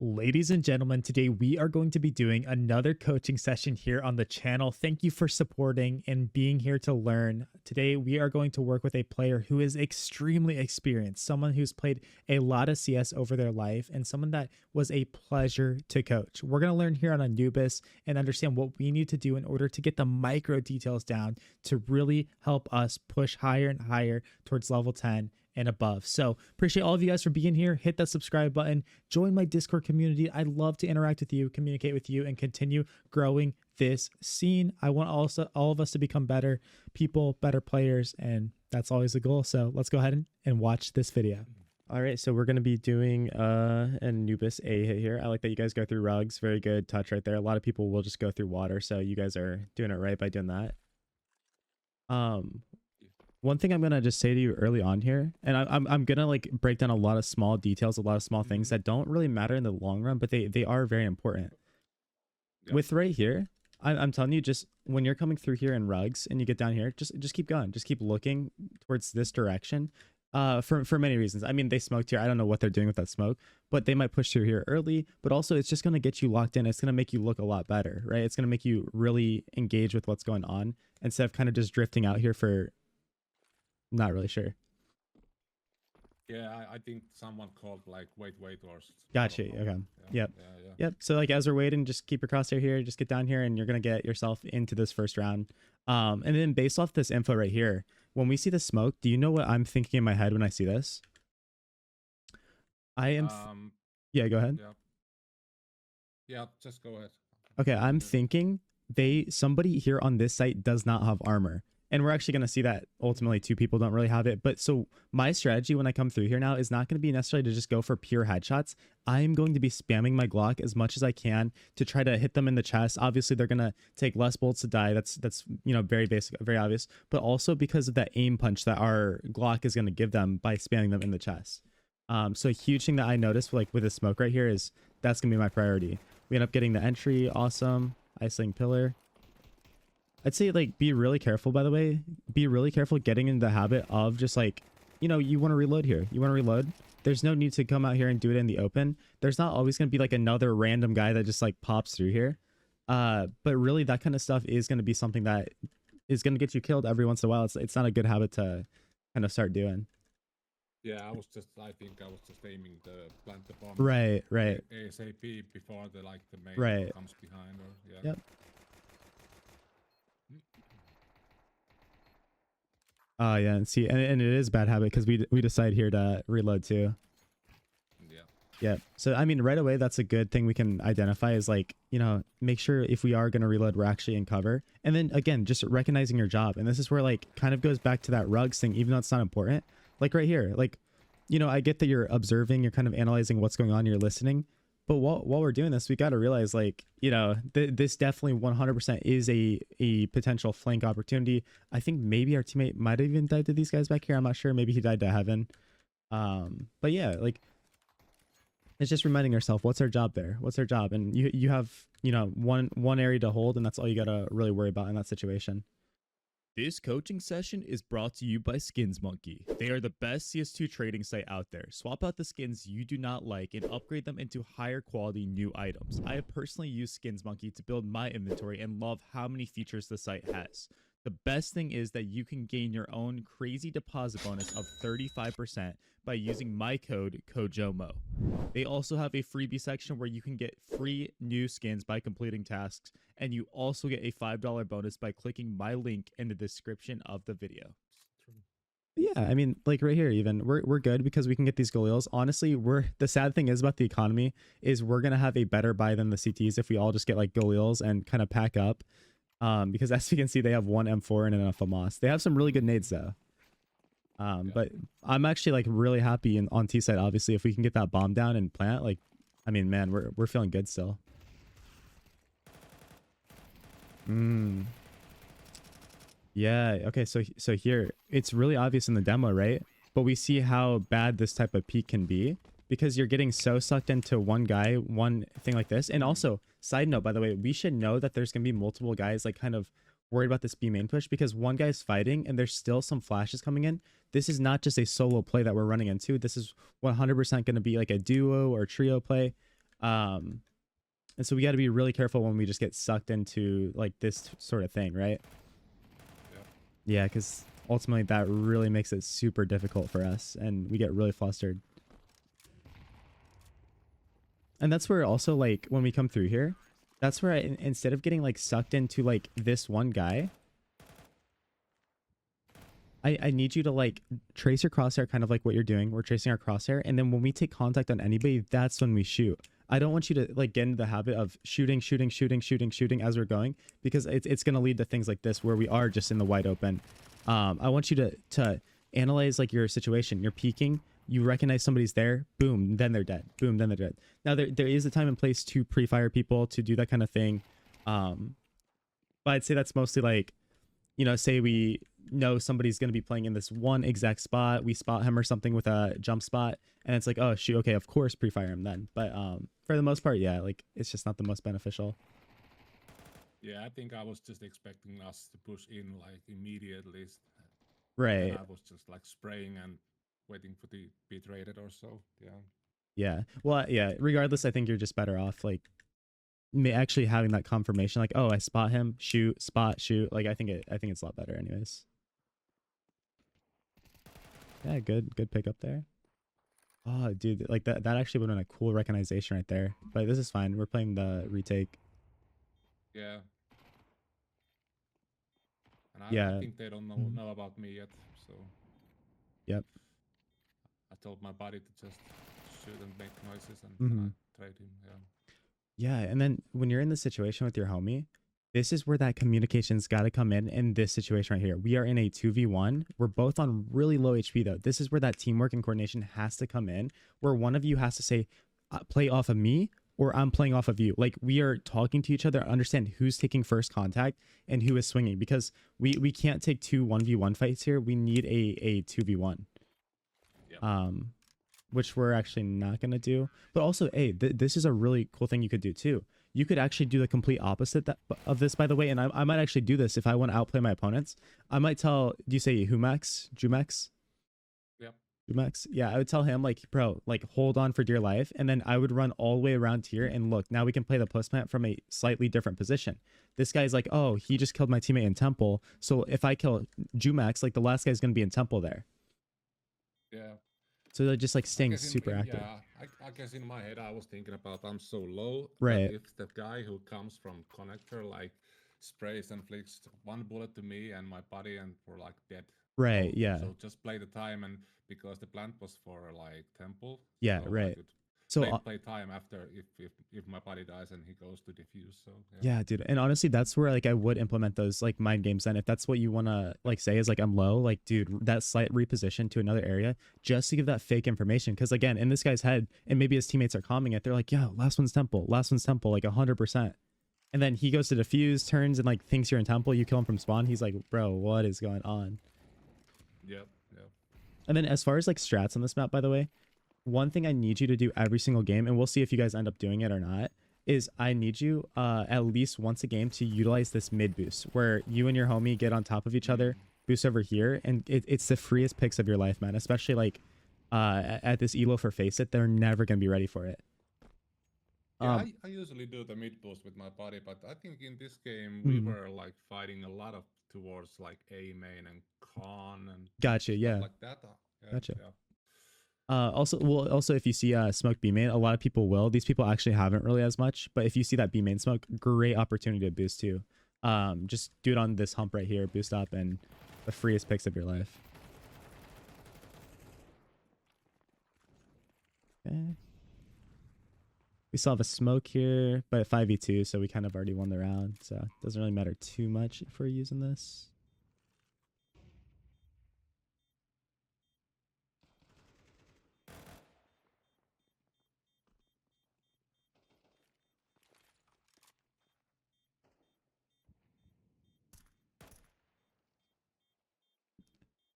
Ladies and gentlemen, today we are going to be doing another coaching session here on the channel. Thank you for supporting and being here to learn. Today we are going to work with a player who is extremely experienced, someone who's played a lot of CS over their life, and someone that was a pleasure to coach. We're going to learn here on Anubis and understand what we need to do in order to get the micro details down to really help us push higher and higher towards level 10 and above. So appreciate all of you guys for being here. Hit that subscribe button, join my Discord community. I'd love to interact with you, communicate with you, and continue growing this scene. I want also all of us to become better people, better players, and that's always the goal. So let's go ahead and watch this video. All right, so we're going to be doing an Anubis A hit here. I like that you guys go through rugs. Very good touch right there. A lot of people will just go through water, so you guys are doing it right by doing that. One thing I'm gonna just say to you early on here, and I'm gonna like break down a lot of small details, a lot of small things that don't really matter in the long run, but they are very important. Yeah. With right here, I'm telling you, just when you're coming through here in rugs and you get down here, just keep going, just keep looking towards this direction. For many reasons. I mean, they smoked here. I don't know what they're doing with that smoke, but they might push through here early. But also, it's just gonna get you locked in. It's gonna make you look a lot better, right? It's gonna make you really engage with what's going on instead of kind of just drifting out here for. Not really sure. Yeah, I think someone called like wait or gotcha. Okay. Yeah. Yep. Yeah. Yep. So like as we're waiting, just keep your crosshair here, just get down here and you're gonna get yourself into this first round. And then based off this info right here, when we see the smoke, do you know what I'm thinking in my head when I see this? I am yeah, go ahead. Yeah, just go ahead. Okay, I'm thinking somebody here on this site does not have armor. And we're actually going to see that ultimately two people don't really have it. But so my strategy when I come through here now is not going to be necessarily to just go for pure headshots. I'm going to be spamming my Glock as much as I can to try to hit them in the chest. Obviously, they're going to take less bullets to die. That's you know, very basic, very obvious. But also because of that aim punch that our Glock is going to give them by spamming them in the chest. So a huge thing that I noticed like with the smoke right here is that's going to be my priority. We end up getting the entry. Awesome. Isolating pillar. I'd say like be really careful, by the way. Be really careful getting into the habit of just like, you know, you want to reload here. You want to reload. There's no need to come out here and do it in the open. There's not always going to be like another random guy that just like pops through here. But really that kind of stuff is going to be something that is going to get you killed every once in a while. It's not a good habit to kind of start doing. Yeah, I think I was just aiming the plant the bomb. Right. ASAP before the main comes behind or yeah. Yep. Yeah, and see, and it is a bad habit because we decide here to reload too. Yeah. So I mean, right away, that's a good thing we can identify is like, you know, make sure if we are going to reload, we're actually in cover. And then again, just recognizing your job. And this is where like kind of goes back to that rugs thing, even though it's not important. Like right here, like, you know, I get that you're observing, you're kind of analyzing what's going on, you're listening. But while we're doing this, we got to realize, like, you know, this definitely 100% is a potential flank opportunity. I think maybe our teammate might have even died to these guys back here. I'm not sure. Maybe he died to heaven. But yeah, like, it's just reminding yourself, what's our job there? What's our job? And you have, you know, one area to hold, and that's all you got to really worry about in that situation. This coaching session is brought to you by Skins Monkey. They are the best CS2 trading site out there. Swap out the skins you do not like and upgrade them into higher quality new items. I have personally used Skins Monkey to build my inventory and love how many features the site has. The best thing is that you can gain your own crazy deposit bonus of 35% by using my code KOJOMO. They also have a freebie section where you can get free new skins by completing tasks, and you also get a $5 bonus by clicking my link in the description of the video. Yeah, I mean, like right here, even we're good because we can get these Galils. Honestly, the sad thing is about the economy is we're gonna have a better buy than the CTs if we all just get like Galils and kind of pack up. Because as you can see, they have one M4 and a FAMAS. They have some really good nades though. But I'm actually like really happy on T side. Obviously, if we can get that bomb down and plant, like, I mean, man, we're feeling good still. Yeah. Okay. So here it's really obvious in the demo, right? But we see how bad this type of peak can be because you're getting so sucked into one guy, one thing like this. And also, side note, by the way, we should know that there's gonna be multiple guys like kind of worried about this B main push because one guy's fighting and there's still some flashes coming in. This is not just a solo play that we're running into. This is 100% going to be like a duo or trio play. And so we got to be really careful when we just get sucked into like this sort of thing, right? Yeah, because ultimately that really makes it super difficult for us and we get really flustered. And that's where also, like, when we come through here, that's where instead of getting like sucked into like this one guy, I need you to like trace your crosshair, kind of like what you're doing. We're tracing our crosshair, and then when we take contact on anybody, that's when we shoot. I don't want you to like get into the habit of shooting as we're going, because it's going to lead to things like this where we are just in the wide open. I want you to analyze like your situation. You're peeking, you recognize somebody's there, boom, then they're dead. Boom, then they're dead. Now there is a time and place to pre-fire people, to do that kind of thing. But I'd say that's mostly like, you know, say we know somebody's going to be playing in this one exact spot, we spot him or something with a jump spot, and it's like, oh shoot, okay, of course pre-fire him then. But for the most part, yeah, like it's just not the most beneficial. Yeah, I think I was just expecting us to push in like immediately. Right. And I was just like spraying and waiting for the bit rated or so. Yeah. Yeah. Well, yeah, regardless, I think you're just better off like actually having that confirmation, like, oh, I spot him, shoot, spot, shoot. Like I think it's a lot better anyways. Yeah, good pick up there. Oh, dude, like that actually would have been a cool recognition right there. But this is fine. We're playing the retake. Yeah. And Yeah. I think they don't know about me yet, so. Yep. I told my body to just shoot and make noises, and then I tried him. Yeah, and then when you're in the situation with your homie, this is where that communication's got to come in this situation right here. We are in a 2v1. We're both on really low HP though. This is where that teamwork and coordination has to come in, where one of you has to say, play off of me, or I'm playing off of you. Like we are talking to each other, understand who's taking first contact and who is swinging, because we can't take two 1v1 fights here. We need a 2v1. Yep. Which we're actually not going to do. But also, hey, this is a really cool thing you could do too. You could actually do the complete opposite of this, by the way. And I might actually do this if I want to outplay my opponents. I might tell, do you say Jumex? Yep. Jumex? Yeah, I would tell him, like, bro, like, hold on for dear life. And then I would run all the way around here. And look, now we can play the post plant from a slightly different position. This guy's like, oh, he just killed my teammate in temple. So if I kill Jumex, like, the last guy's going to be in temple there. Yeah. So they're just like staying super active. Yeah, I guess in my head I was thinking about I'm so low. Right. That if that guy who comes from connector like sprays and flicks one bullet to me and my body and we're like dead. Right. Yeah. So just play the time, and because the plant was for like temple. Yeah. So right. So play time after if my body dies and he goes to defuse. So yeah, dude. And honestly, that's where like I would implement those like mind games. Then if that's what you want to like say is like I'm low, like dude, that slight reposition to another area just to give that fake information. Because again, in this guy's head, and maybe his teammates are calming it, they're like, yeah, last one's temple, like 100%. And then he goes to defuse, turns, and like thinks you're in temple. You kill him from spawn. He's like, bro, what is going on? Yep. And then as far as like strats on this map, by the way, one thing I need you to do every single game, and we'll see if you guys end up doing it or not, is I need you at least once a game to utilize this mid boost where you and your homie get on top of each other, boost over here, and it's the freest picks of your life, man. Especially like at this elo for Face It, they're never gonna be ready for it. Yeah, I usually do the mid boost with my body, but I think in this game we were like fighting a lot of towards like A main and con and gotcha, yeah, like that. Gotcha. Yeah. Also if you see smoke B main, a lot of people will. These people actually haven't really as much, but if you see that B main smoke, great opportunity to boost too. Just do it on this hump right here, boost up, and the freest picks of your life. Okay. We still have a smoke here, but 5v2, so we kind of already won the round, so it doesn't really matter too much if we're using this.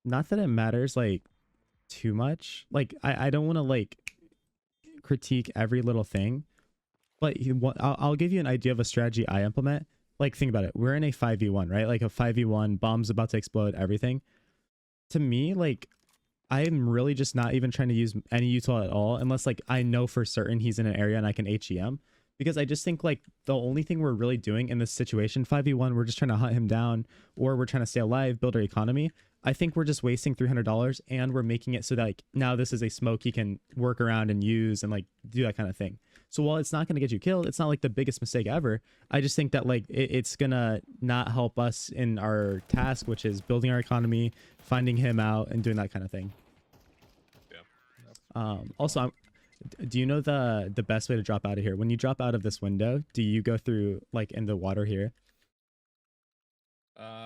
Not that it matters like too much. Like I don't want to like critique every little thing, but I'll give you an idea of a strategy I implement. Like think about it. We're in a 5v1, right? Like a 5v1, bomb's about to explode, everything. To me, like I'm really just not even trying to use any util at all unless like I know for certain he's in an area and I can HEM, because I just think like the only thing we're really doing in this situation 5v1, we're just trying to hunt him down, or we're trying to stay alive, build our economy. I think we're just wasting $300 and we're making it so that like now this is a smoke he can work around and use and like do that kind of thing. So while it's not going to get you killed, it's not like the biggest mistake ever. I just think that like it's going to not help us in our task, which is building our economy, finding him out, and doing that kind of thing. Yeah. Also, do you know the best way to drop out of here? When you drop out of this window, do you go through like in the water here?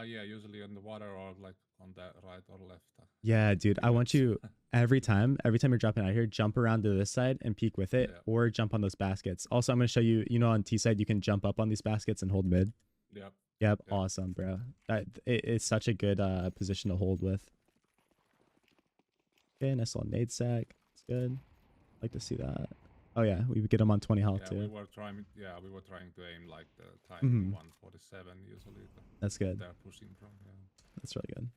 Yeah, usually in the water or like on the right or left. Yeah, dude, I want you every time you're dropping out here, jump around to this side and peek with it, or jump on those baskets. Also, I'm going to show you, you know, on T side, you can jump up on these baskets and hold mid. Yep. Awesome, bro. It's such a good position to hold with. Okay, nice little nade sack. It's good. Like to see that. Oh yeah, we get him on 20 health too. We were trying to aim like the tiny 147 usually. That's good. They're pushing from. Yeah. That's really good.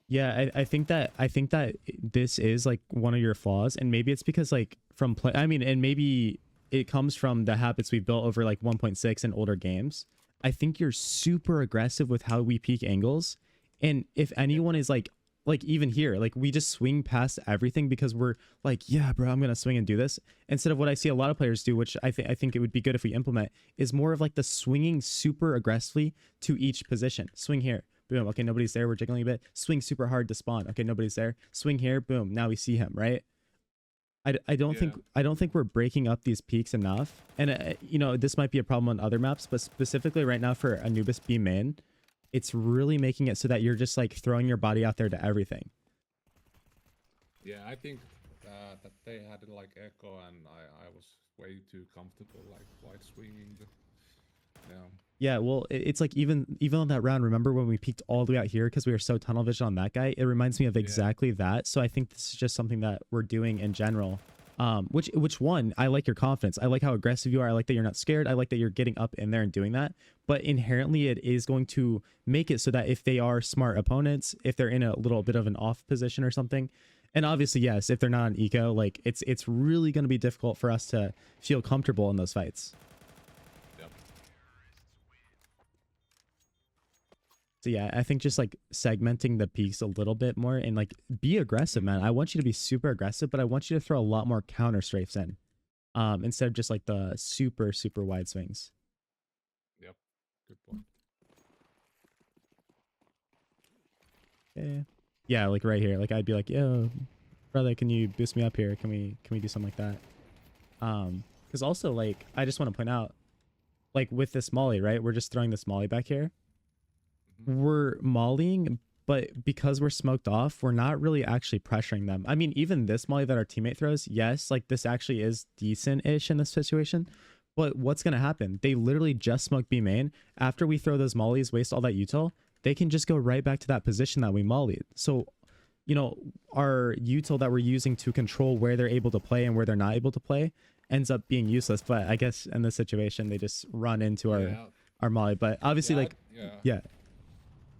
Yeah, I think that this is like one of your flaws, and maybe it's because like from play. I mean, and maybe it comes from the habits we've built over like 1.6 and older games. I think you're super aggressive with how we peak angles, and if anyone is like even here, like we just swing past everything because we're like, yeah, bro, I'm gonna swing and do this, instead of what I see a lot of players do, which I think it would be good if we implement, is more of like the swinging super aggressively to each position. Swing here, boom, okay, nobody's there, we're jiggling a bit. Swing super hard to spawn, okay, nobody's there. Swing here, boom, now we see him, right? I don't think we're breaking up these peaks enough, and you know, this might be a problem on other maps, but specifically right now for Anubis B main, it's really making it so that you're just like throwing your body out there to everything. Yeah, I think that they had like echo, and I was way too comfortable like wide swinging. Yeah, well, it's like even on that round, remember when we peaked all the way out here because we were so tunnel vision on that guy? It reminds me of exactly that. So I think this is just something that we're doing in general. Which one, I like your confidence. I like how aggressive you are. I like that you're not scared. I like that you're getting up in there and doing that. But inherently, it is going to make it so that if they are smart opponents, if they're in a little bit of an off position or something, and obviously, yes, if they're not on eco, like it's really going to be difficult for us to feel comfortable in those fights. So yeah, I think just like segmenting the peaks a little bit more and like be aggressive, man. I want you to be super aggressive, but I want you to throw a lot more counter strafes in, instead of just like the super wide swings. Yep, good point. Okay. Yeah, like right here, like I'd be like, yo, brother, can you boost me up here? Can we do something like that? Because also like I just want to point out, like with this molly, right? We're just throwing this molly back here. We're mollying, but because we're smoked off, we're not really actually pressuring them. I mean, even this molly that our teammate throws, yes, like this actually is decent-ish in this situation, but what's going to happen? They literally just smoke B main. After we throw those mollies, waste all that util, they can just go right back to that position that we mollied. So, you know, our util that we're using to control where they're able to play and where they're not able to play ends up being useless. But I guess in this situation, they just run into our molly. But obviously,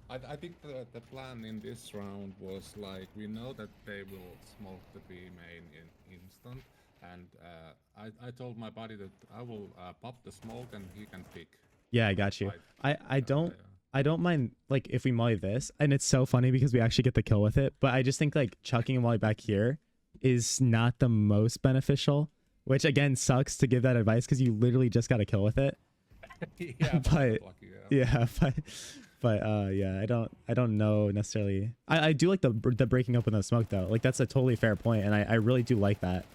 I think the plan in this round was like, we know that they will smoke the B main in instant, and I told my buddy that I will pop the smoke and he can pick. Yeah, I got you. I don't mind like if we molly this, and it's so funny because we actually get the kill with it, but I just think like chucking a molly back here is not the most beneficial, which again sucks to give that advice because you literally just got a kill with it. Yeah, but yeah, I don't know necessarily. I do like the breaking up with the smoke though. Like that's a totally fair point, and I really do like that.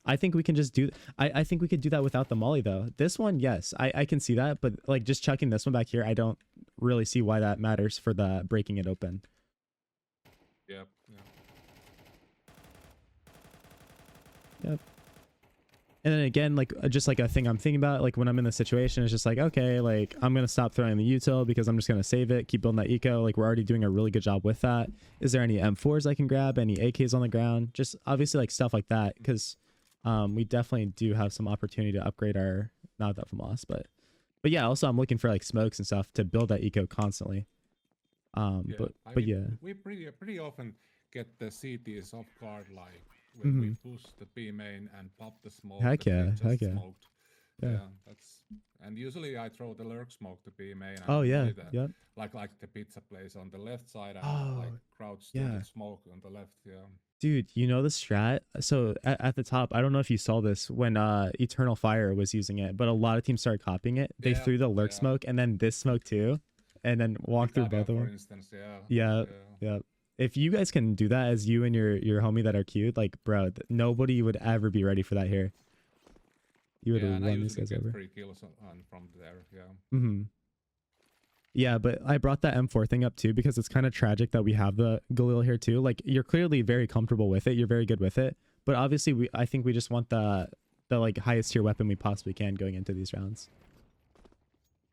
I think we can just do. I think we could do that without the molly though. This one, yes, I can see that, but like just chucking this one back here, I don't really see why that matters for the breaking it open. Yep. And then again, like just like a thing I'm thinking about, like when I'm in the situation, it's just like, okay, like I'm gonna stop throwing the util because I'm just gonna save it, keep building that eco. Like we're already doing a really good job with that. Is there any M4s I can grab? Any AKs on the ground? Just obviously like stuff like that, because we definitely do have some opportunity to upgrade our, not that from loss, but But yeah, also I'm looking for like smokes and stuff to build that eco constantly. Yeah, But I but mean, yeah. we pretty often get the CTs off guard, like when we Hmm. push the B main and pop the smoke Heck that they yeah, heck just yeah, smoked. yeah. Yeah, that's and usually I throw the lurk smoke to B main and Oh yeah, avoid the yep. like the pizza place on the left side and like Oh crouch to the yeah. smoke on the left. Yeah. Dude, you know the strat? So at the top, I don't know if you saw this when Eternal Fire was using it, but a lot of teams started copying it. They Yeah, threw the lurk yeah. smoke and then this smoke too, and then walked through Vicaria, both of for them. instance. Yeah, Yeah, yeah. yeah. If you guys can do that as you and your homie that are queued, like bro, nobody would ever be ready for that here. You would Yeah, and I run these usually guys get over. free kills from there. Yeah. Mm-hmm. Yeah, but I brought that M4 thing up too because it's kind of tragic that we have the Galil here too. Like you're clearly very comfortable with it. You're very good with it. But obviously I think we just want the like highest tier weapon we possibly can going into these rounds.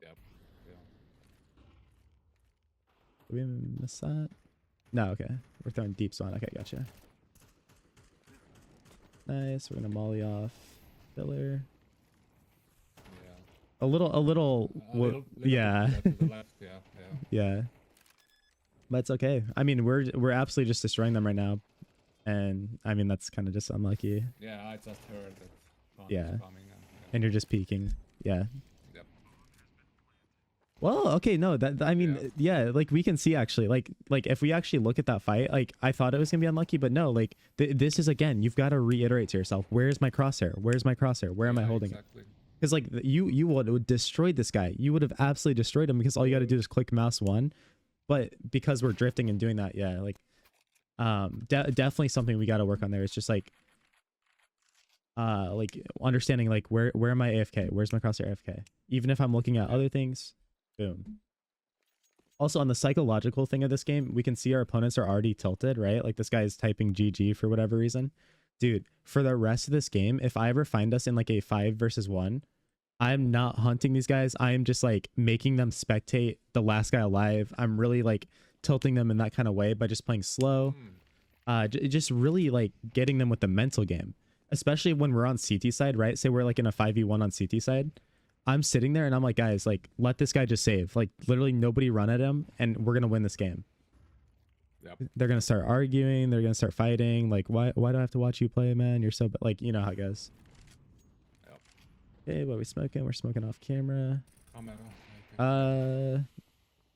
Yep. Yeah. Did we miss that? No, okay. We're throwing deep spawn. Okay, gotcha. Nice. We're gonna molly off filler. Yeah. A little Little yeah. bit to the left. Yeah. Yeah. Yeah. But it's okay. I mean, we're absolutely just destroying them right now. And I mean that's kind of just unlucky. Yeah, I just heard that Khan Yeah. was coming And you're just peeking. Yeah. Yep. Well, okay, no, that I mean, yeah, like we can see actually, like if we actually look at that fight, like I thought it was gonna be unlucky, but no, like this is again, you've got to reiterate to yourself, where's my crosshair? Where's my crosshair? Where am I holding exactly. it? Because like you would destroy this guy. You would have absolutely destroyed him because all you got to do is click mouse one. But because we're drifting and doing that, yeah, like definitely something we got to work on there. It's just like understanding like where am I AFK? Where's my crosshair AFK? Even if I'm looking at other things, boom. Also on the psychological thing of this game, we can see our opponents are already tilted, right? Like this guy is typing GG for whatever reason. Dude, for the rest of this game, if I ever find us in like a 5 versus 1, I'm not hunting these guys. I am just like making them spectate the last guy alive. I'm really like tilting them in that kind of way by just playing slow. Just really like getting them with the mental game, especially when we're on CT side, right? Say we're like in a 5v1 on CT side. I'm sitting there and I'm like, guys, like let this guy just save. Like literally nobody run at him and we're going to win this game. Yep. They're going to start arguing. They're going to start fighting. Like, why do I have to watch you play, man? You're so, like, you know how it goes. Yep. Okay, what are we smoking? We're smoking off camera. Camera.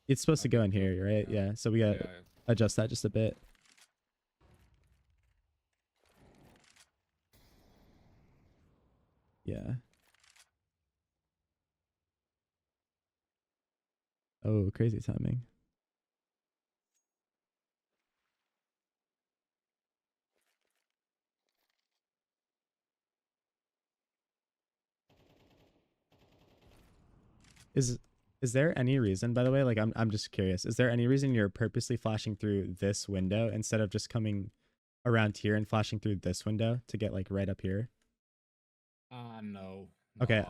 It's supposed to go in here, right? Yeah. So we got to adjust that just a bit. Yeah. Oh, crazy timing. Is there any reason, by the way, like I'm just curious, is there any reason you're purposely flashing through this window instead of just coming around here and flashing through this window to get like right up here? No. Okay.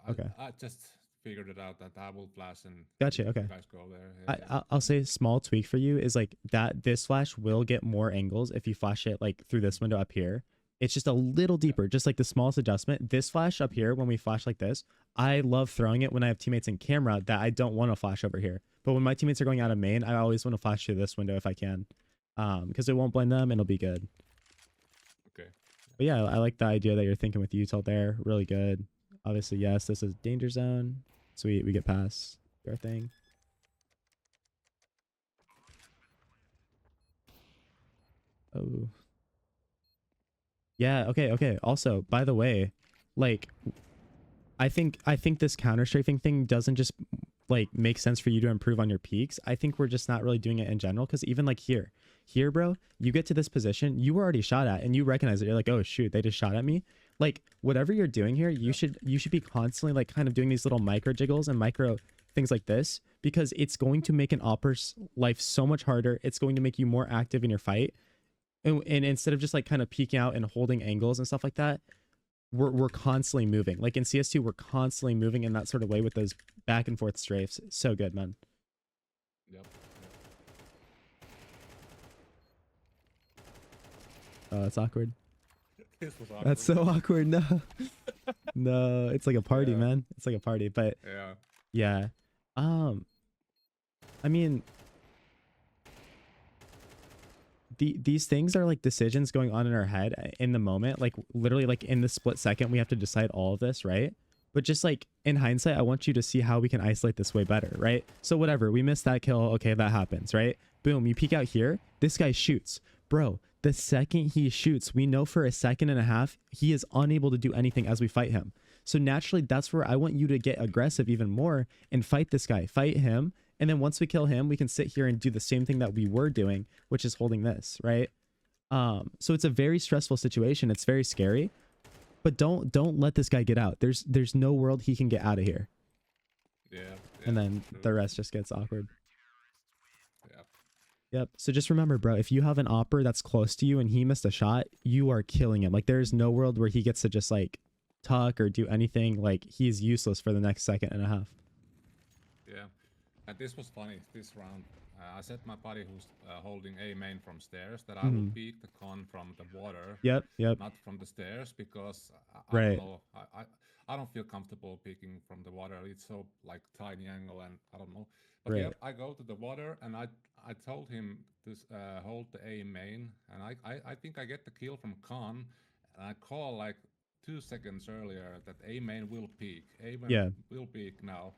Okay. I just figured it out that I will flash and Gotcha. you Okay. guys go there. I'll say small tweak for you is like that this flash will get more angles if you flash it like through this window up here. It's just a little deeper, just like the smallest adjustment. This flash up here, when we flash like this, I love throwing it when I have teammates in camera that I don't want to flash over here. But when my teammates are going out of main, I always want to flash through this window if I can, because it won't blind them and it'll be good. Okay. But yeah, I like the idea that you're thinking with util there. Really good. Obviously, yes, this is danger zone. Sweet, we get past our thing. Oh. Yeah, okay. Also, by the way, like I think this counter strafing thing doesn't just like make sense for you to improve on your peaks. I think we're just not really doing it in general because even like here, bro, you get to this position, you were already shot at and you recognize it. You're like, oh shoot, they just shot at me. Like whatever you're doing here, you should be constantly like kind of doing these little micro jiggles and micro things like this because it's going to make an opper's life so much harder. It's going to make you more active in your fight. And instead of just like kind of peeking out and holding angles and stuff like that, we're constantly moving. Like in CS2, we're constantly moving in that sort of way with those back and forth strafes. So good, man. Yep. Oh, that's awkward. This was awkward. That's so awkward. No. No, it's like a party, Yeah. man. It's like a party. But Yeah. yeah. I mean, these things are like decisions going on in our head in the moment. Like literally like in the split second, we have to decide all of this, right? But just like in hindsight, I want you to see how we can isolate this way better, right? So whatever, we missed that kill. Okay, that happens, right? Boom, you peek out here. This guy shoots. Bro, the second he shoots, we know for a second and a half, he is unable to do anything as we fight him. So naturally, that's where I want you to get aggressive even more and fight this guy, fight him. And then once we kill him, we can sit here and do the same thing that we were doing, which is holding this, right? So it's a very stressful situation. It's very scary, but don't let this guy get out. There's no world he can get out of here. Yeah. And then true. the rest just gets awkward. Yeah. Yep. So just remember, bro, if you have an opper that's close to you and he missed a shot, you are killing him. Like there's no world where he gets to just like tuck or do anything. Like he's useless for the next second and a half. Yeah. And this was funny this round. I set my buddy who's holding A main from stairs that I will peek the con from the water. Yep. Not from the stairs because I Right. don't know. I don't feel comfortable peeking from the water. It's so like tiny angle and I don't know. But Right. yeah, I go to the water and I told him to hold the A main and I think I get the kill from con and I call like 2 seconds earlier that A main will peek. A main will peek now.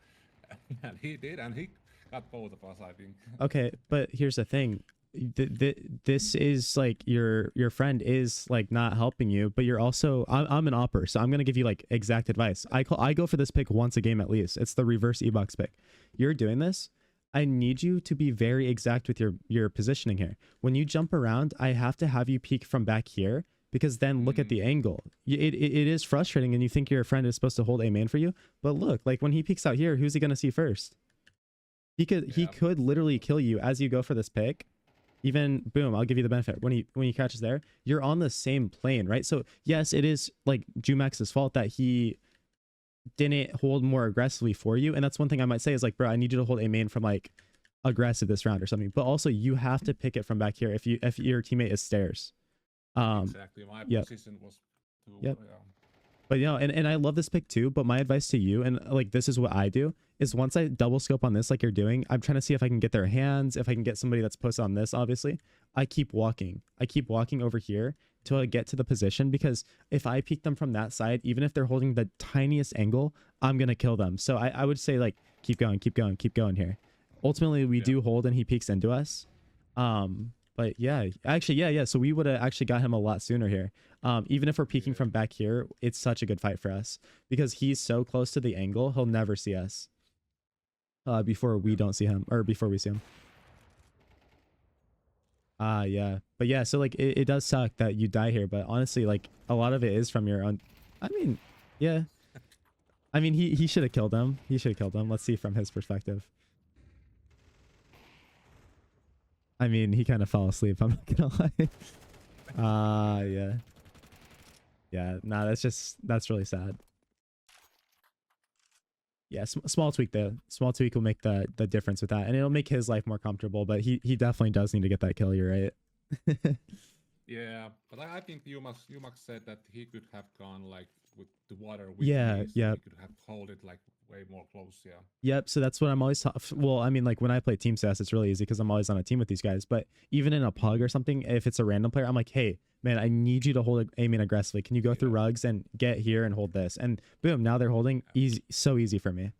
And he did, and he got both of us, I think. Okay, but here's the thing. This is like your friend is like not helping you, but you're also I'm an opper, so I'm gonna give you like exact advice. I go for this pick once a game at least. It's the reverse e-box pick. You're doing this. I need you to be very exact with your positioning here. When you jump around, I have to have you peek from back here because then look at the angle. It is frustrating, and you think your friend is supposed to hold A main for you, but look, like when he peeks out here, who's he gonna see first? He could literally kill you as you go for this pick. Even boom, I'll give you the benefit. When he catches there, you're on the same plane, right? So yes, it is like Jumax's fault that he didn't hold more aggressively for you. And that's one thing I might say is like, bro, I need you to hold A main from like aggressive this round or something. But also you have to pick it from back here if your teammate is stairs. Exactly. My position was too. Yep. Yeah. But you know, and I love this pick too, but my advice to you, and like this is what I do, is once I double scope on this like you're doing, I'm trying to see if I can get their hands, if I can get somebody that's posted on this, obviously. I keep walking over here till I get to the position, because if I peek them from that side, even if they're holding the tiniest angle, I'm gonna kill them. So I would say like keep going here. Ultimately we do hold and he peeks into us. But yeah, actually, yeah. So we would have actually got him a lot sooner here. Even if we're peeking from back here, it's such a good fight for us because he's so close to the angle, he'll never see us before we don't see him, or before we see him. Yeah. But yeah, so like it does suck that you die here, but honestly, like a lot of it is from your own. I mean, yeah. I mean, he should have killed him. Let's see from his perspective. I mean, he kind of fell asleep, I'm not gonna lie. Yeah. Yeah, nah, that's really sad. Yeah, small tweak though. Small tweak will make the difference with that, and it'll make his life more comfortable, but he definitely does need to get that kill, you're right. Yeah, but I think Yumax said that he could have gone like with the water with Yeah, me, so yeah. he could have hold it like way more close, yeah. Yep, so that's what I'm always well, I mean, like when I play Team CS, it's really easy because I'm always on a team with these guys, but even in a pug or something, if it's a random player, I'm like, hey, man, I need you to hold A main aggressively. Can you go through rugs and get here and hold this? And boom, now they're holding easy, so easy for me.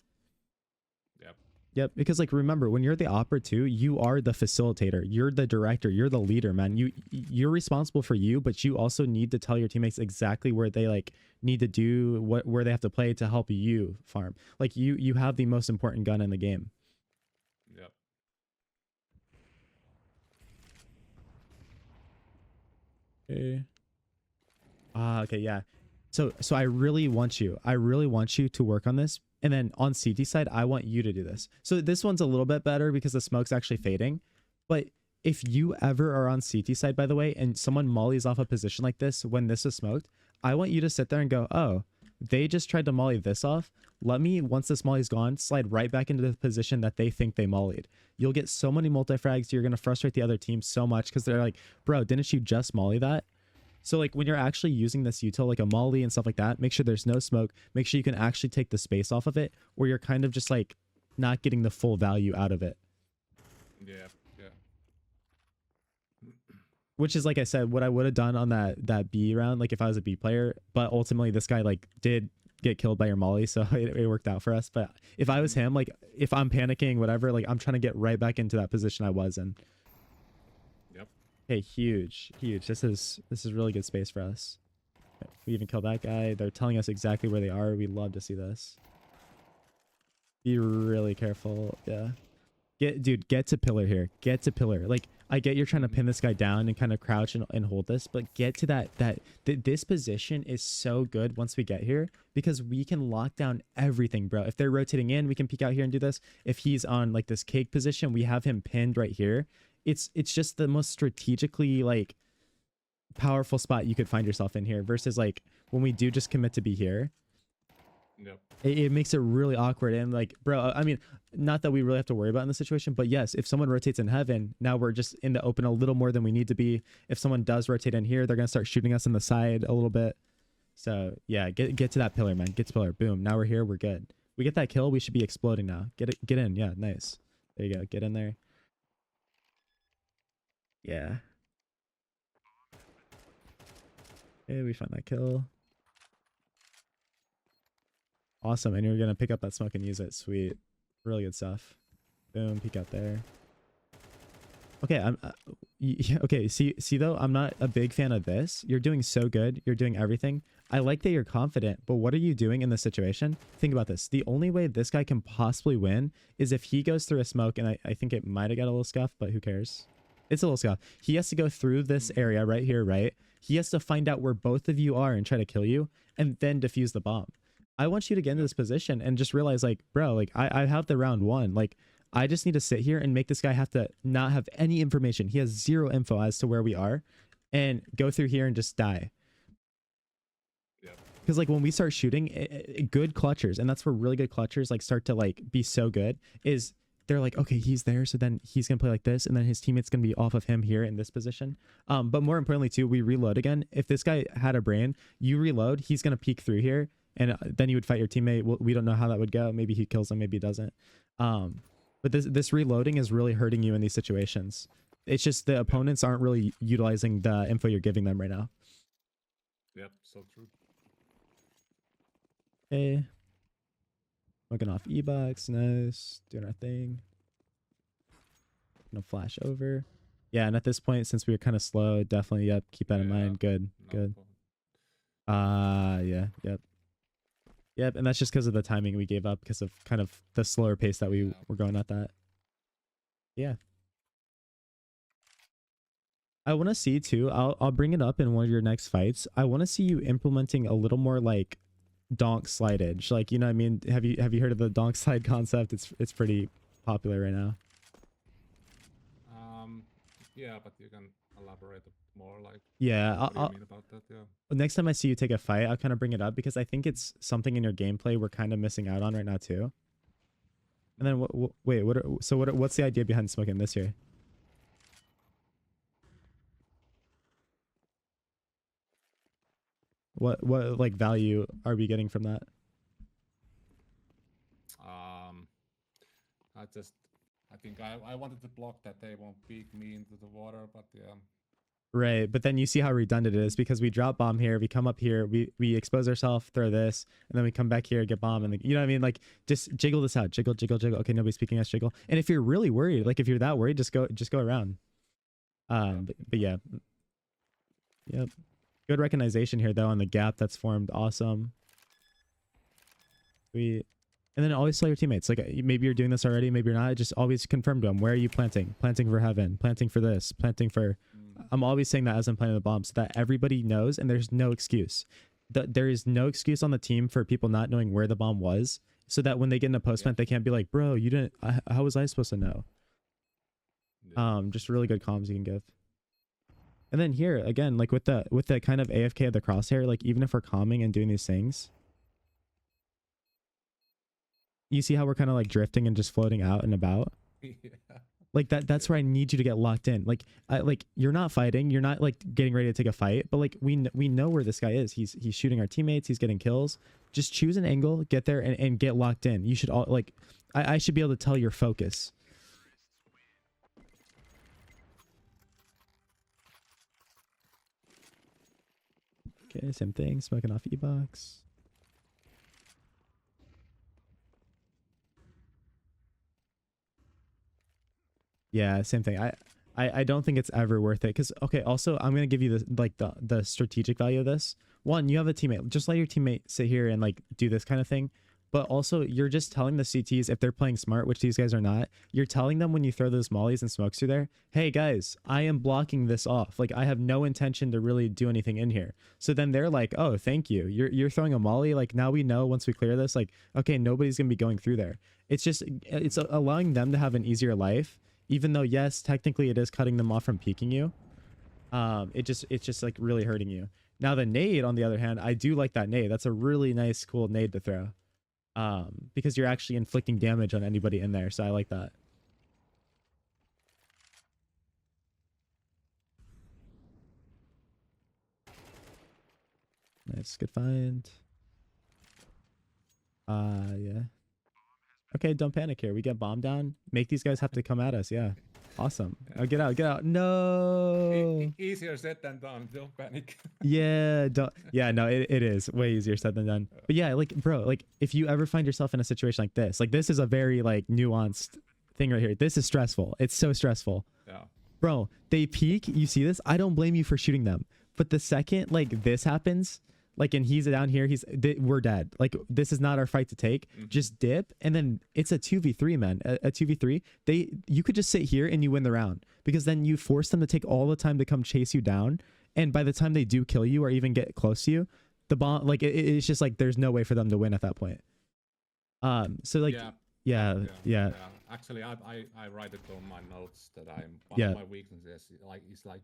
Yep, because like remember, when you're the opera too, you are the facilitator, you're the director, you're the leader, man. You're responsible for you, but you also need to tell your teammates exactly where they like need to do where they have to play to help you farm. Like you have the most important gun in the game. Yep. Okay. Okay, yeah. So I really want you to work on this. And then on CT side, I want you to do this. So this one's a little bit better because the smoke's actually fading. But if you ever are on CT side, by the way, and someone mollies off a position like this when this is smoked, I want you to sit there and go, oh, they just tried to molly this off. Let me, once this molly's gone, slide right back into the position that they think they mollied. You'll get so many multi-frags. You're going to frustrate the other team so much because they're like, bro, didn't you just molly that? So like when you're actually using this util, like a molly and stuff like that, make sure there's no smoke. Make sure you can actually take the space off of it, or you're kind of just like not getting the full value out of it. Yeah. Which is, like I said, what I would have done on that B round, like if I was a B player. But ultimately, this guy like did get killed by your molly, so it worked out for us. But if I was him, like if I'm panicking, whatever, like I'm trying to get right back into that position I was in. Yep. Okay, huge. This is really good space for us. We even killed that guy. They're telling us exactly where they are. We love to see this. Be really careful. Yeah. Get to pillar here. Get to pillar. Like, I get you're trying to pin this guy down and kind of crouch and hold this, but get to this position is so good once we get here, because we can lock down everything, bro. If they're rotating in, we can peek out here and do this. If he's on like this cake position, we have him pinned right here. It's just the most strategically like powerful spot you could find yourself in here, versus like when we do just commit to be here. Yep. It makes it really awkward. And like, bro, I mean, not that we really have to worry about in this situation, but yes, if someone rotates in heaven, now we're just in the open a little more than we need to be. If someone does rotate in here, they're going to start shooting us in the side a little bit. So yeah, get to that pillar, man. Get to pillar. Boom. Now we're here. We're good. We get that kill. We should be exploding now. Get in. Yeah. Nice. There you go. Get in there. Yeah. Okay. We find that kill. Awesome. And you're going to pick up that smoke and use it. Sweet. Really good stuff. Boom. Peek out there. Okay. Okay. See though, I'm not a big fan of this. You're doing so good. You're doing everything. I like that you're confident, but what are you doing in this situation? Think about this. The only way this guy can possibly win is if he goes through a smoke, and I think it might have got a little scuff, but who cares? It's a little scuff. He has to go through this area right here, right? He has to find out where both of you are and try to kill you and then defuse the bomb. I want you to get into this position and just realize, like, bro, like I have the round one. Like, I just need to sit here and make this guy have to not have any information. He has zero info as to where we are, and go through here and just die. Because like when we start shooting, good clutchers, and that's where really good clutchers like start to like be so good, is they're like, okay, he's there, so then he's gonna play like this, and then his teammate's gonna be off of him here in this position. But more importantly too, we reload again. If this guy had a brain, you reload, he's gonna peek through here, and then you would fight your teammate. We don't know how that would go. Maybe he kills him, maybe he doesn't. But this reloading is really hurting you in these situations. It's just the opponents aren't really utilizing the info you're giving them right now. Yep, so true. Okay. Looking off E-box, nice. Doing our thing. Gonna flash over. Yeah, and at this point, since we were kind of slow, definitely, yep, keep that in mind. Good, good. Yeah, yep. Yep, and that's just because of the timing we gave up, because of kind of the slower pace that we were going at that. Yeah. I want to see too, I'll bring it up in one of your next fights. I want to see you implementing a little more like donk slidage. Like, you know what I mean? Have you heard of the donk slide concept? It's pretty popular right now. Yeah, but you can elaborate more, like, yeah, what do you mean about that? Yeah. Next time I see you take a fight, I'll kind of bring it up, because I think it's something in your gameplay we're kind of missing out on right now too. And then what's the idea behind smoking this year? What like value are we getting from that? I think I wanted to block that they won't peek me into the water, but yeah. Right, but then you see how redundant it is, because we drop bomb here, we come up here, we expose ourselves, throw this, and then we come back here, get bomb, and you know what I mean? Like, just jiggle this out, jiggle. Okay, nobody's speaking us, jiggle. And if you're really worried, like if you're that worried, just go around. But yeah, yep. Good recognition here though on the gap that's formed. Awesome. And then always tell your teammates, like, maybe you're doing this already, maybe you're not, just always confirm to them, where are you planting? Planting for heaven, planting for this, planting for... I'm always saying that as I'm planting the bomb, so that everybody knows, and there's no excuse. There is no excuse on the team for people not knowing where the bomb was, so that when they get in a post plant, they can't be like, bro, you didn't... how was I supposed to know? Just really good comms you can give. And then here, again, like with the kind of AFK of the crosshair, like even if we're calming and doing these things, you see how we're kind of like drifting and just floating out and about? Yeah. Like that's where I need you to get locked in. Like like you're not fighting, you're not like getting ready to take a fight, but like we know where this guy is. He's shooting our teammates, he's getting kills. Just choose an angle, get there and get locked in. You should all like I should be able to tell your focus. Okay, same thing, smoking off E-box. Yeah, same thing. I don't think it's ever worth it because okay, also I'm gonna give you the strategic value of this. One, you have a teammate. Just let your teammate sit here and like do this kind of thing. But also you're just telling the CTs if they're playing smart, which these guys are not, you're telling them when you throw those mollies and smokes through there, hey guys, I am blocking this off. Like I have no intention to really do anything in here. So then they're like, oh, thank you. You're throwing a molly. Like now we know once we clear this, like, okay, nobody's gonna be going through there. It's just, it's allowing them to have an easier life. Even though, yes, technically it is cutting them off from peeking you. It's just like really hurting you. Now the nade, on the other hand, I do like that nade. That's a really nice, cool nade to throw. Because you're actually inflicting damage on anybody in there. So I like that. Nice, good find. Yeah. Okay, don't panic here. We get bomb down. Make these guys have to come at us. Yeah. Awesome. Oh, get out, get out. No. Easier said than done. Don't panic. Yeah, don't. Yeah, no, it is way easier said than done. But yeah, like, bro, like if you ever find yourself in a situation like this is a very like nuanced thing right here. This is stressful. It's so stressful. Yeah. Bro, they peek. You see this? I don't blame you for shooting them. But the second like this happens, like, and he's down here, we're dead. Like, this is not our fight to take. Just dip, and then it's a 2v3, man. A 2v3. You could just sit here and you win the round because then you force them to take all the time to come chase you down. And by the time they do kill you or even get close to you, the bomb, like, it's just like there's no way for them to win at that point. So like, yeah. Actually, I write it on my notes that one of my weaknesses is like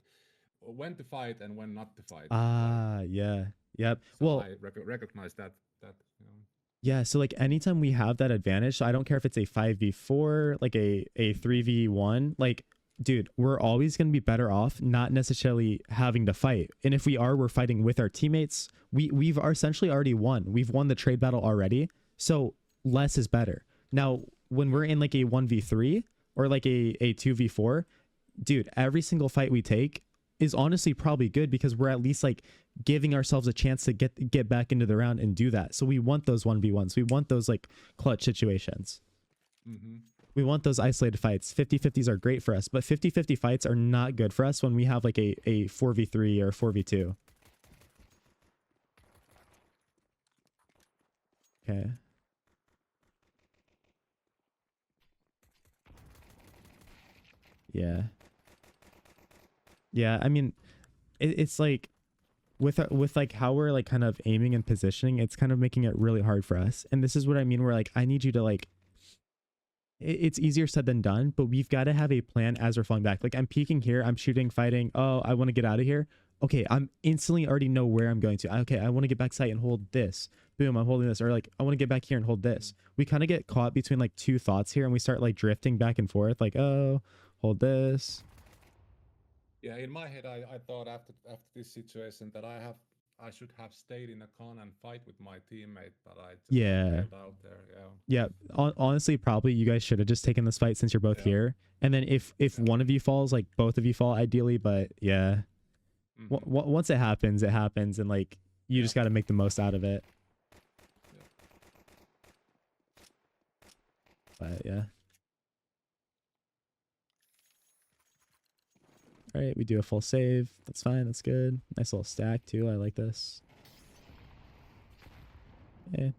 when to fight and when not to fight. Yeah. Yep. So well, I recognize that. You know. Yeah. So like anytime we have that advantage, so I don't care if it's a 5v4, like a 3v1, like, dude, we're always going to be better off not necessarily having to fight. And if we are, we're fighting with our teammates. We've essentially already won. We've won the trade battle already. So less is better. Now, when we're in like a 1v3 or like a 2v4, dude, every single fight we take is honestly probably good because we're at least like giving ourselves a chance to get back into the round and do that. So we want those 1v1s. We want those like clutch situations. We want those isolated fights. 50-50s are great for us, but 50-50 fights are not good for us when we have like a 4v3 or 4v2. Okay. Yeah, I mean, it's like with like how we're like kind of aiming and positioning, it's kind of making it really hard for us. And this is what I mean, where like I need you to like, it's easier said than done, but we've got to have a plan as we're falling back. Like I'm peeking here, I'm shooting, fighting. Oh, I want to get out of here. Okay, I'm instantly already know where I'm going to. Okay, I want to get back sight and hold this. Boom, I'm holding this. Or like, I want to get back here and hold this. We kind of get caught between like two thoughts here and we start like drifting back and forth. Like, oh, hold this. Yeah, in my head, I thought after this situation that I should have stayed in a con and fight with my teammate, but I just failed out there. Yeah. Honestly, probably you guys should have just taken this fight since you're both here. And then if one of you falls, like both of you fall ideally, but yeah. Once it happens, and like you just got to make the most out of it. But yeah. All right, we do a full save. That's fine. That's good. Nice little stack too. I like this. Yeah.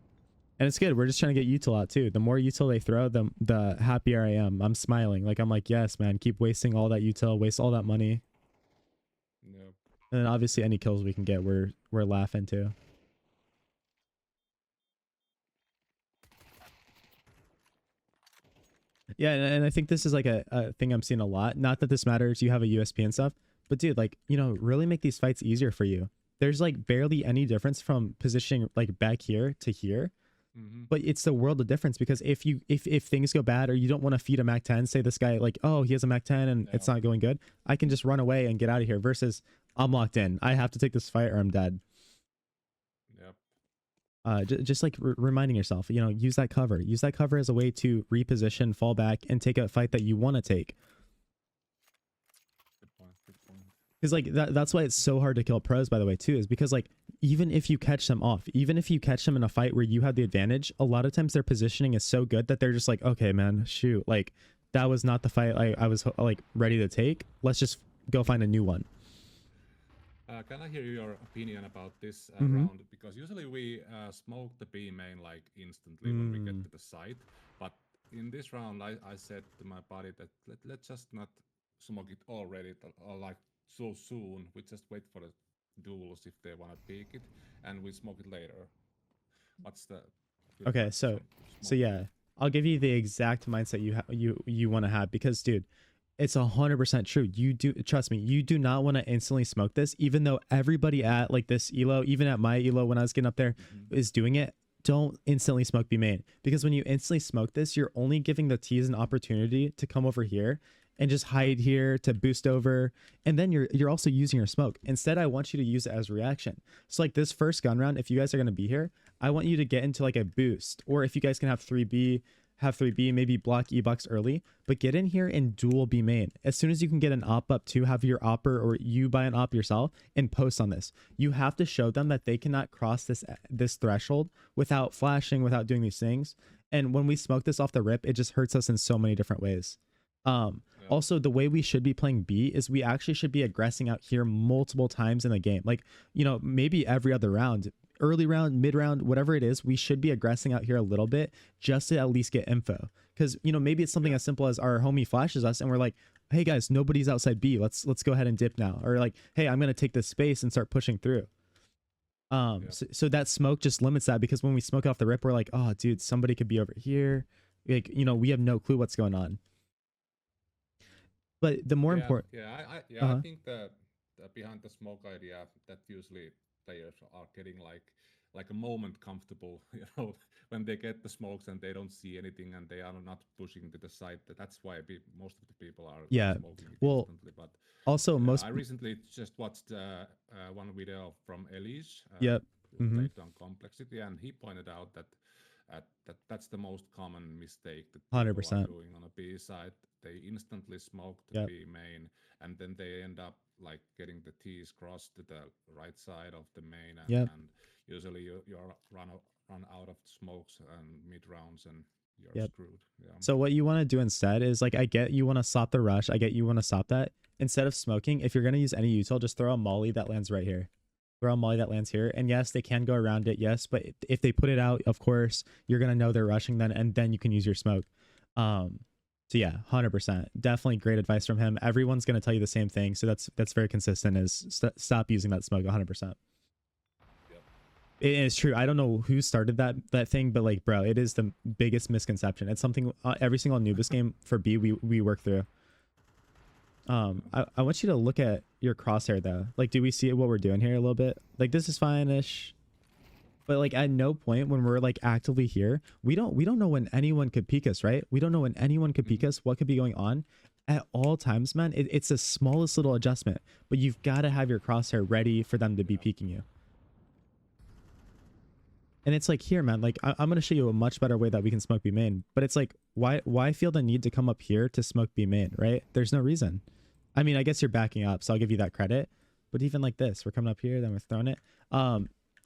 And it's good. We're just trying to get util out too. The more util they throw, the happier I am. I'm smiling. Like I'm like, yes, man, keep wasting all that util, waste all that money. Yep. And then obviously any kills we can get, we're laughing too. Yeah, and I think this is like a thing I'm seeing a lot. Not that this matters, you have a USP and stuff, but dude, like, you know, really make these fights easier for you. There's like barely any difference from positioning like back here to here. But it's the world of difference, because if things go bad or you don't want to feed a Mac 10, say this guy like, oh, he has a Mac 10 and it's not going good, I can just run away and get out of here, versus I'm locked in. I have to take this fight or I'm dead. Just like reminding yourself, you know, use that cover as a way to reposition, fall back, and take a fight that you want to take. Good point. Because like that's why it's so hard to kill pros, by the way, too, is because like even if you catch them off, even if you catch them in a fight where you have the advantage, a lot of times their positioning is so good that they're just like, okay, man, shoot, like that was not the fight I was like ready to take. Let's just go find a new one. Can I hear your opinion about this round? Because usually we smoke the B main like instantly when we get to the site. But in this round, I said to my buddy that let's just not smoke it already, or like so soon. We just wait for the duels if they want to peek it, and we smoke it later. What's the... Okay, so yeah, I'll give you the exact mindset you want to have, because dude, it's 100% true. You do, trust me, you do not want to instantly smoke this, even though everybody at like this elo, even at my elo when I was getting up there, is doing it. Don't instantly smoke B main, because when you instantly smoke this, you're only giving the T's an opportunity to come over here and just hide here to boost over, and then you're also using your smoke. Instead, I want you to use it as reaction. So like this first gun round, if you guys are going to be here, I want you to get into like a boost, or if you guys can have 3B, maybe block E-Box early, but get in here and duel B main. As soon as you can get an op up to have your opper, or you buy an op yourself and post on this. You have to show them that they cannot cross this threshold without flashing, without doing these things. And when we smoke this off the rip, it just hurts us in so many different ways. Also, the way we should be playing B is we actually should be aggressing out here multiple times in the game. Like, you know, maybe every other round, early round, mid round, whatever it is, we should be aggressing out here a little bit just to at least get info. Because, you know, maybe it's something as simple as our homie flashes us and we're like, hey guys, nobody's outside B. Let's go ahead and dip now. Or like, hey, I'm going to take this space and start pushing through. So that smoke just limits that, because when we smoke off the rip, we're like, oh dude, somebody could be over here. Like, you know, we have no clue what's going on. But the more important... I think that behind the smoke idea, that usually players are getting like a moment comfortable, you know, when they get the smokes and they don't see anything and they are not pushing to the side. That's why most of the people are smoking it instantly. But also I recently just watched one video from Elish. Played on complexity, and he pointed out that that's the most common mistake that people 100% are doing on a B side. They instantly smoke the B main, and then they end up like getting the T's crossed to the right side of the main, and usually you run out of smokes and mid rounds, and you're screwed. So what you want to do instead is, like, I get you want to stop the rush, I get you want to stop that. Instead of smoking, if you're going to use any util, just throw a molly that lands right here. Throw a molly that lands here, and yes, they can go around it, yes, but if they put it out, of course you're gonna know they're rushing then, and then you can use your smoke. So yeah, 100%, definitely great advice from him. Everyone's gonna tell you the same thing, so that's very consistent, is stop using that smoke. 100%. It is true. I don't know who started that thing, but like, bro, it is the biggest misconception. It's something every single Anubis game for B we work through. I want you to look at your crosshair though. Like, do we see what we're doing here a little bit? Like, this is fine-ish, but like at no point when we're like actively here, we don't know when anyone could peek us, right? We don't know when anyone could peek us, what could be going on at all times, man. It's the smallest little adjustment, but you've got to have your crosshair ready for them to be peeking you. And it's like, here, man, like I'm going to show you a much better way that we can smoke B main, but it's like, why feel the need to come up here to smoke B main, right? There's no reason. I mean, I guess you're backing up, so I'll give you that credit. But even like this, we're coming up here, then we're throwing it.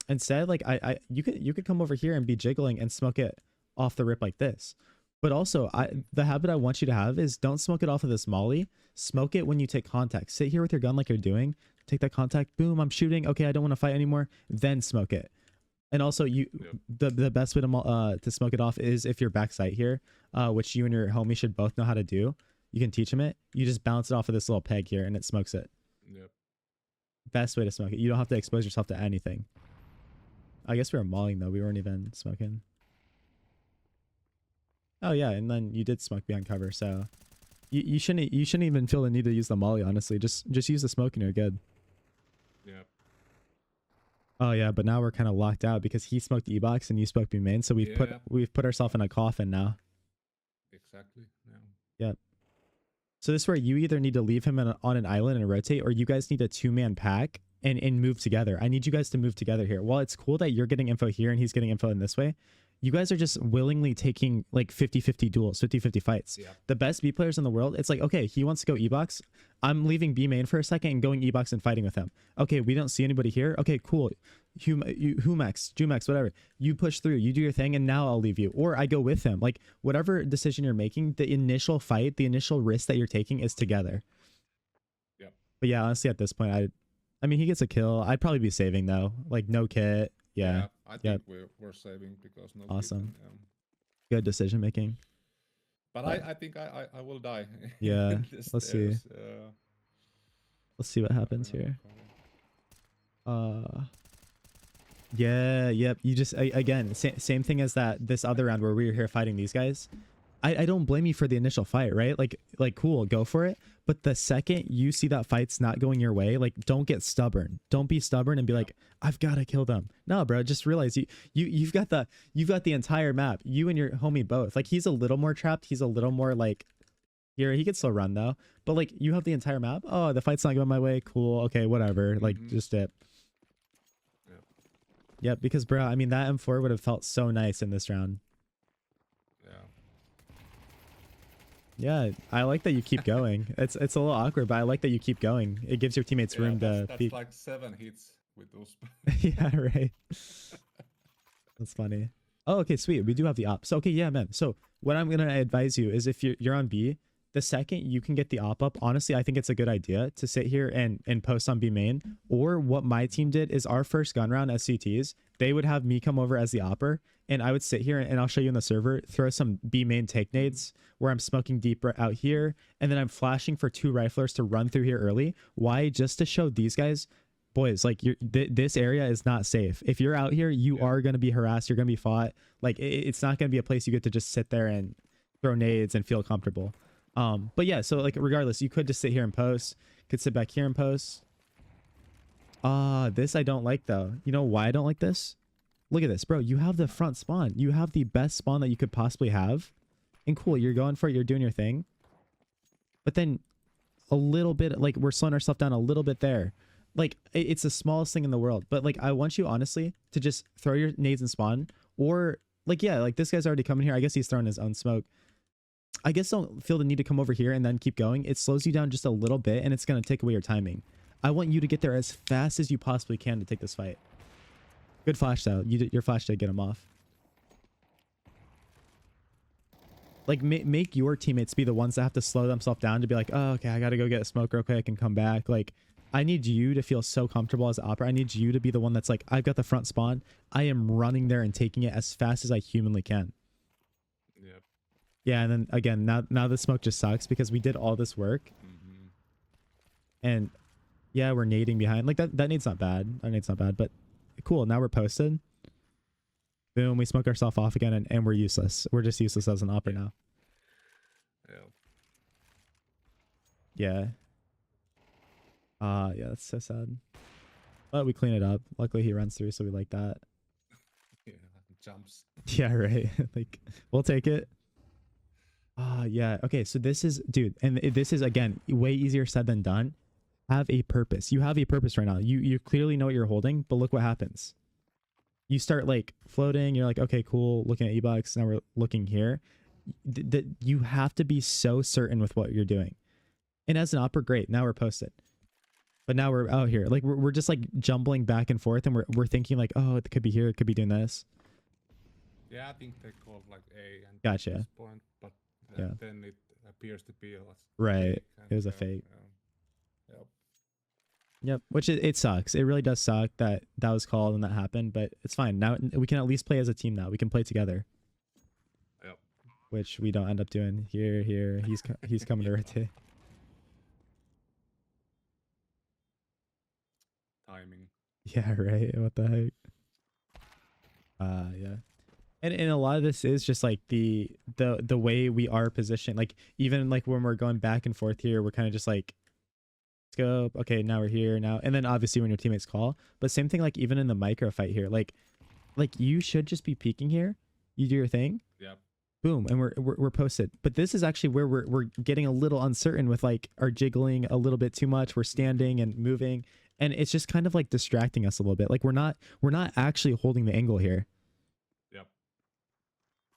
Instead, like you could come over here and be jiggling and smoke it off the rip like this. But also, the habit I want you to have is don't smoke it off of this molly. Smoke it when you take contact. Sit here with your gun like you're doing. Take that contact. Boom, I'm shooting. Okay, I don't want to fight anymore. Then smoke it. And also, the best way to smoke it off is if you're backside here, which you and your homie should both know how to do. You can teach him it. You just bounce it off of this little peg here and it smokes it. Yep. Best way to smoke it. You don't have to expose yourself to anything. I guess we were mauling though. We weren't even smoking. Oh yeah, and then you did smoke behind cover, so you shouldn't even feel the need to use the molly, honestly. Just use the smoke and you're good. Yep. Oh yeah, but now we're kind of locked out because he smoked E-box and you smoked B main, so we've put ourselves in a coffin now. Exactly. Yeah. Yep. So this is where you either need to leave him on an island and rotate, or you guys need a 2-man pack and move together. I need you guys to move together here. While it's cool that you're getting info here and he's getting info in this way, you guys are just willingly taking like 50-50 duels, 50-50 fights. Yeah. The best B players in the world, it's like, okay, he wants to go E-box. I'm leaving B main for a second and going E-box and fighting with him. Okay, we don't see anybody here. Okay, cool. Humax, Jumax, whatever. You push through, you do your thing, and now I'll leave you. Or I go with him. Like, whatever decision you're making, the initial fight, the initial risk that you're taking is together. Yep. But yeah, honestly, at this point, I mean, he gets a kill. I'd probably be saving, though. Like, no kit. Yeah. I think we're saving because no. Awesome. Kitten, good decision making. But I think I will die. Yeah. Let's see. Let's see what happens here. Yeah, yep. You just again, same thing as this other round where we were here fighting these guys. I don't blame you for the initial fight, right? Like cool, go for it. But the second you see that fight's not going your way, like don't get stubborn. Don't be stubborn and be like, I've got to kill them. No, bro, just realize you've got the entire map. You and your homie both. Like he's a little more trapped. He's a little more like here. He can still run though. But like you have the entire map. Oh, the fight's not going my way. Cool. Okay, whatever. Like just dip. Yep, because bro, I mean that M4 would have felt so nice in this round. Yeah, I like that you keep going. It's a little awkward, but I like that you keep going. It gives your teammates room to. That's like 7 hits with those. Yeah, right. That's funny. Oh, okay, sweet. We do have the op. So okay, yeah, man. So what I'm gonna advise you is if you're on B, the second you can get the op up, honestly, I think it's a good idea to sit here and post on B main. Or what my team did is our first gun round as CTs, they would have me come over as the opper, and I would sit here and I'll show you in the server, throw some B main take nades where I'm smoking deep out here, and then I'm flashing for 2 riflers to run through here early. Why? Just to show these guys, boys, like this area is not safe. If you're out here, you are going to be harassed. You're going to be fought. Like it's not going to be a place you get to just sit there and throw nades and feel comfortable. But yeah, so like regardless, you could just sit here and post, could sit back here and post. This I don't like though. You know why I don't like this? Look at this, bro. You have the front spawn. You have the best spawn that you could possibly have. And cool, you're going for it, you're doing your thing. But then a little bit, like we're slowing ourselves down a little bit there. Like it's the smallest thing in the world. But like I want you honestly to just throw your nades and spawn. Or like, yeah, like this guy's already coming here. I guess he's throwing his own smoke. I guess don't feel the need to come over here and then keep going. It slows you down just a little bit and it's going to take away your timing. I want you to get there as fast as you possibly can to take this fight. Good flash though. Your flash did get him off. Like make your teammates be the ones that have to slow themselves down to be like, oh, okay, I got to go get a smoke real quick and come back. Like I need you to feel so comfortable as an opera. I need you to be the one that's like, I've got the front spawn. I am running there and taking it as fast as I humanly can. Yep. Yeah, and then again, now the smoke just sucks because we did all this work. And yeah, we're nading behind. Like that nade's not bad. That nade's not bad, but cool. Now we're posted. Boom, we smoke ourselves off again and we're useless. We're just useless as an opera now. Yeah. Yeah, that's so sad. But we clean it up. Luckily he runs through, so we like that. Yeah, jumps. Yeah, right. Like we'll take it. Yeah. Okay, so this is, dude, and this is again way easier said than done. Have a purpose. You have a purpose right now. You clearly know what you're holding, but look what happens. You start like floating. You're like, okay, cool. Looking at E-box. Now we're looking here. You have to be so certain with what you're doing. And as an opera, great. Now we're posted. But now we're out here. Like we're just like jumbling back and forth, and we're thinking like, oh, it could be here. It could be doing this. Yeah, I think they called like A and gotcha. This point, but then it appears to be a right. It was a fake. Yep, which it sucks. It really does suck that was called and that happened, but it's fine. Now we can at least play as a team now. We can play together. Yep. Which we don't end up doing here. He's coming to rotate. Timing. Yeah, right. What the heck? Yeah. And a lot of this is just like the way we are positioned. Like even like when we're going back and forth here, we're kind of just like scope. Okay, now we're here now. And then obviously when your teammates call. But same thing like even in the micro fight here. Like you should just be peeking here. You do your thing. Yep. Boom, and we're posted. But this is actually where we're getting a little uncertain with like our jiggling a little bit too much. We're standing and moving, and it's just kind of like distracting us a little bit. Like we're not actually holding the angle here. Yep.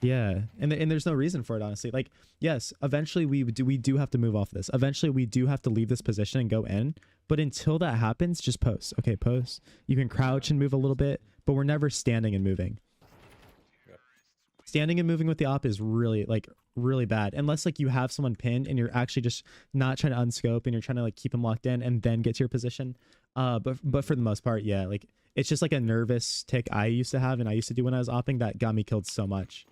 Yeah, and there's no reason for it, honestly. Like, yes, eventually we do have to move off this. Eventually we do have to leave this position and go in. But until that happens, just post. Okay, post. You can crouch and move a little bit, but we're never standing and moving. Standing and moving with the op is really bad, unless like you have someone pinned and you're actually just not trying to unscope and you're trying to like keep them locked in and then get to your position. But for the most part, yeah, like it's just like a nervous tick I used to have and I used to do when I was opping that got me killed so much.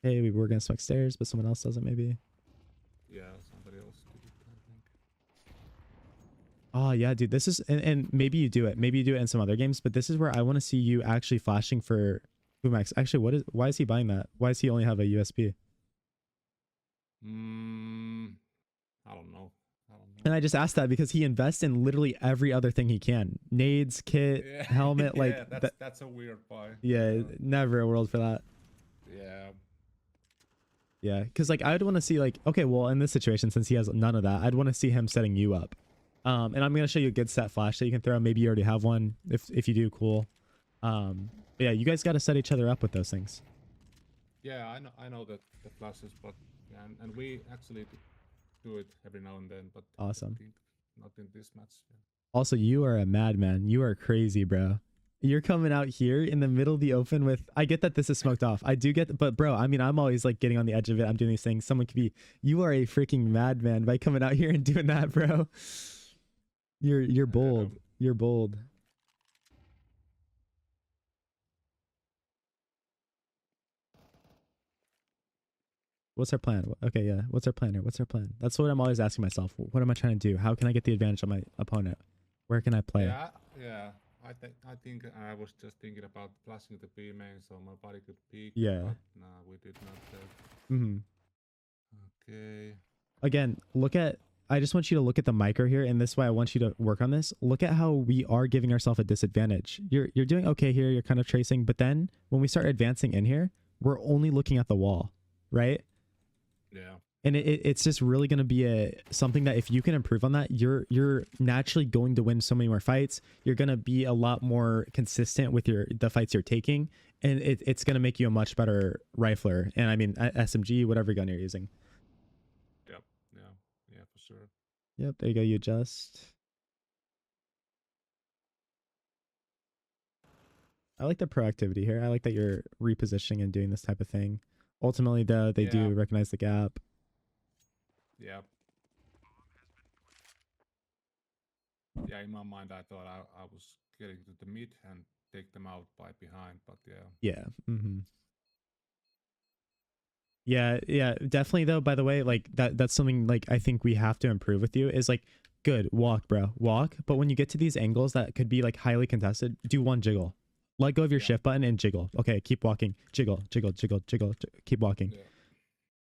Hey, we were gonna smoke stairs, but someone else doesn't maybe. Yeah, somebody else did it, I think. Oh yeah, dude, this is and maybe you do it in some other games, but this is where I want to see you actually flashing for Boomax. Actually, why is he buying that? Why does he only have a USP? I don't know. And I just asked that because he invests in literally every other thing he can. Nades, kit, helmet, yeah, like that's a weird buy. Yeah, never a world for that. Yeah. Yeah, because like I'd want to see like, okay, well in this situation, since he has none of that, I'd want to see him setting you up. And I'm gonna show you a good set flash that you can throw. Maybe you already have one. If you do, cool. But yeah, you guys got to set each other up with those things. Yeah, I know that the flashes, but yeah, and we actually do it every now and then. But awesome. Not in this match. Yeah. Also, you are a madman. You are crazy, bro. You're coming out here in the middle of the open with. I get that this is smoked off. I do get, but bro, I mean, I'm always like getting on the edge of it. I'm doing these things. Someone could be. You are a freaking madman by coming out here and doing that, bro. You're bold. You're bold. What's our plan? Okay, yeah. What's our plan here? What's our plan? That's what I'm always asking myself. What am I trying to do? How can I get the advantage on my opponent? Where can I play? Yeah. I think I was just thinking about flashing the B main so my body could peek. Yeah. But no, we did not. Okay. Again, I just want you to look at the micro here, and this is why I want you to work on this. Look at how we are giving ourselves a disadvantage. You're doing okay here. You're kind of tracing, but then when we start advancing in here, we're only looking at the wall, right? Yeah. And it's just really going to be something that if you can improve on that, you're naturally going to win so many more fights. You're going to be a lot more consistent with the fights you're taking, and it's going to make you a much better rifler. And I mean, SMG, whatever gun you're using. Yep. Yeah, for sure. Yep. There you go. You adjust. I like the proactivity here. I like that you're repositioning and doing this type of thing. Ultimately, though, they do recognize the gap. Yeah. Yeah, in my mind, I thought I was getting to the mid and take them out by behind, but yeah. Yeah. Yeah, definitely though, by the way, like that's something like I think we have to improve with you is like, good, walk, bro, walk. But when you get to these angles that could be like highly contested, do one jiggle. Let go of your shift button and jiggle. Okay, keep walking. Jiggle, keep walking. Yeah.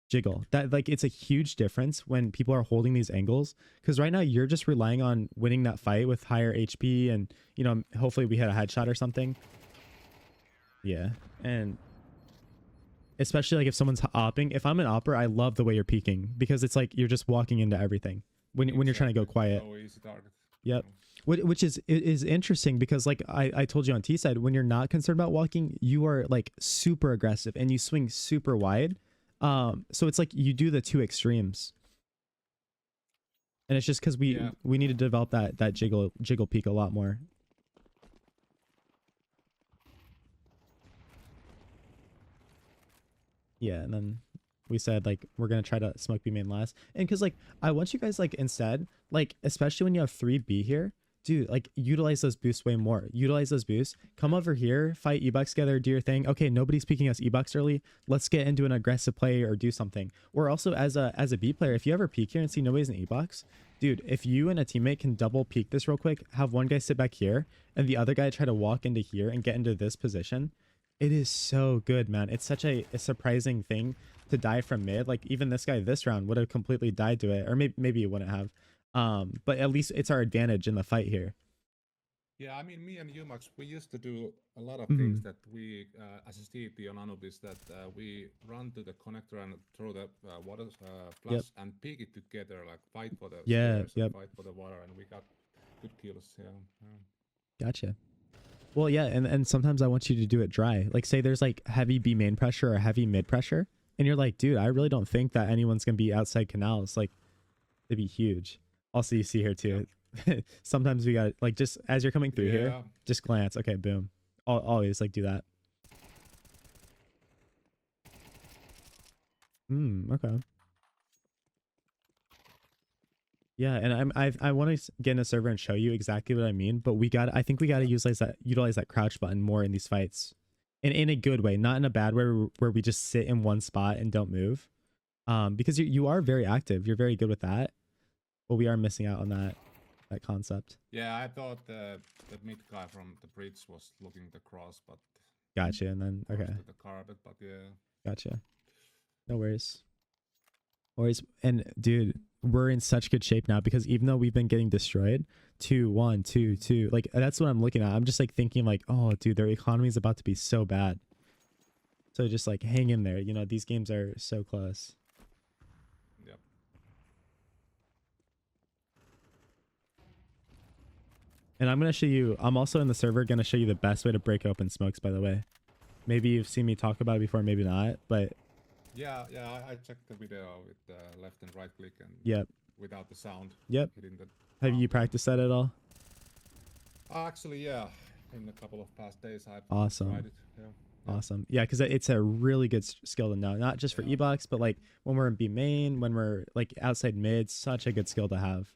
Jiggle. That like it's a huge difference when people are holding these angles, because right now you're just relying on winning that fight with higher HP and hopefully we hit a headshot or something. Yeah, and especially like if someone's opping. If I'm an opper, I love the way you're peeking because it's like you're just walking into everything when you're trying to go quiet. So easy target. Yep. Which is interesting because like I told you on T side, when you're not concerned about walking, you are like super aggressive and you swing super wide. So it's like you do the two extremes, and it's just because we need to develop that jiggle peak a lot more. Yeah, and then we said like we're gonna try to smoke B main last, and because like I want you guys like instead, like especially when you have 3B here, dude, like utilize those boosts way more. Utilize those boosts. Come over here, fight E-Bucks together, do your thing. Okay, nobody's peeking us E-Bucks early. Let's get into an aggressive play or do something. Or also as a B player, if you ever peek here and see nobody's in E-Bucks, dude, if you and a teammate can double peek this real quick, have one guy sit back here and the other guy try to walk into here and get into this position, it is so good, man. It's such a surprising thing to die from mid. Like even this guy this round would have completely died to it, or maybe he wouldn't have. But at least it's our advantage in the fight here. Yeah, I mean, me and Umax, we used to do a lot of Mhm. things that we, as a CT on Anubis, that we run to the connector and throw the water Yep. flash and pick it together, like fight for the Yeah. stairs and Yep. fight for the water, and we got good kills. Yeah, yeah. Gotcha. Well, yeah, and sometimes I want you to do it dry. Like, say there's like heavy B main pressure or heavy mid pressure, and you're like, dude, I really don't think that anyone's gonna be outside canals. Like, they'd be huge. Also, you see here Yeah. too. Sometimes we got like just as you're coming through here, Yeah. just glance. Okay, boom. Always like do that. Okay. Yeah, and I want to get in a server and show you exactly what I mean, but I think we got to utilize that crouch button more in these fights. In a good way, not in a bad way where we just sit in one spot and don't move. Because you are very active. You're very good with that. But we are missing out on that concept. Yeah, I thought the mid guy from the bridge was looking the cross, but Gotcha. And then okay. to the carpet, but yeah. Gotcha. No worries. Worries. And dude, we're in such good shape now because even though we've been getting destroyed, 2-1, 2-2, like that's what I'm looking at. I'm just like thinking like, oh dude, their economy is about to be so bad. So just like hang in there. You know, these games are so close. Yep. And I'm also in the server going to show you the best way to break open smokes, by the way. Maybe you've seen me talk about it before, maybe not, but yeah, I checked the video with the left and right click and yep. Without the sound. Yep. Hitting the Have you practiced that at all? Actually, yeah. In a couple of past days, I've Awesome. tried it. Yeah. Awesome. Yeah, because it's a really good skill to know, not just for E-Box, but like when we're in B main, when we're like outside mid, such a good skill to have.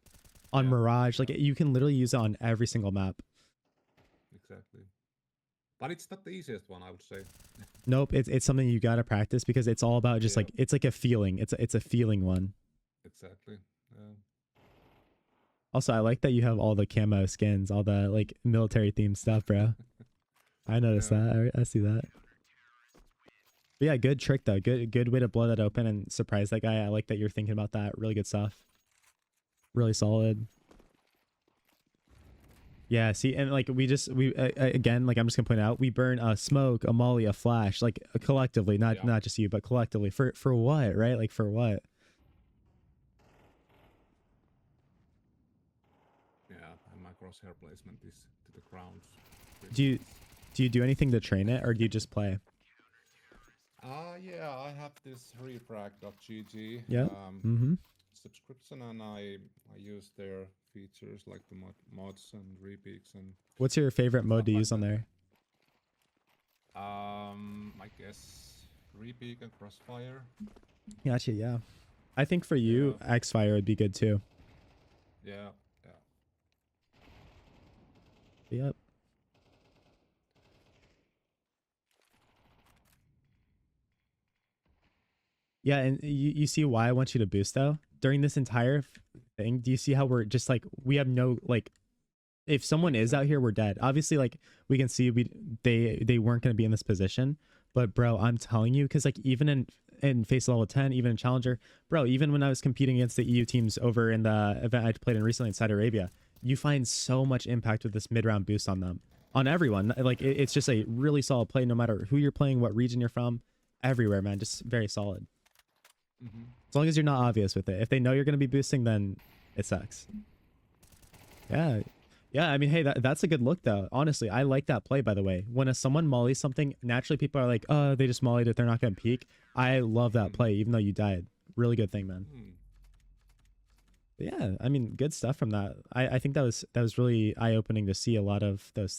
On Mirage, like you can literally use it on every single map. Exactly. But it's not the easiest one, I would say. Nope, it's something you gotta practice because it's all about just like it's like a feeling. It's a feeling one. Exactly. Yeah. Also, I like that you have all the camo skins, all the like military themed stuff, bro. I noticed that. I see that. But yeah, good trick though. Good way to blow that open and surprise that guy. I like that you're thinking about that. Really good stuff. Really solid. Yeah, see, and like we again, like I'm just gonna point out, we burn a smoke, a molly, a flash, like collectively, not just you, but collectively. For what, right? Like for what? Yeah, and my crosshair placement is to the ground. Do you do anything to train it, or do you just play? Yeah, I have this refrag.gg Yeah. subscription, and I use their features like the mods and repeats and. What's your favorite mode to use on there? I guess repeat and crossfire. Gotcha. Yeah, I think for you, Xfire would be good too. Yeah. Yep. Yeah, and you see why I want you to boost though? During this entire thing, do you see how we're just like we have no like if someone is out here, we're dead. Obviously, like we can see they weren't gonna be in this position. But bro, I'm telling you, because like even in face level 10, even in Challenger, bro, even when I was competing against the EU teams over in the event I played in recently in Saudi Arabia, you find so much impact with this mid-round boost on them. On everyone. Like it's just a really solid play no matter who you're playing, what region you're from, everywhere, man. Just very solid. As long as you're not obvious with it. If they know you're going to be boosting, then it sucks. Yeah. Yeah, I mean, hey, that's a good look, though. Honestly, I like that play, by the way. When someone mollies something, naturally people are like, oh, they just mollied it. They're not going to peek. I love that play, even though you died. Really good thing, man. But yeah, I mean, good stuff from that. I think that was really eye-opening to see a lot of those things.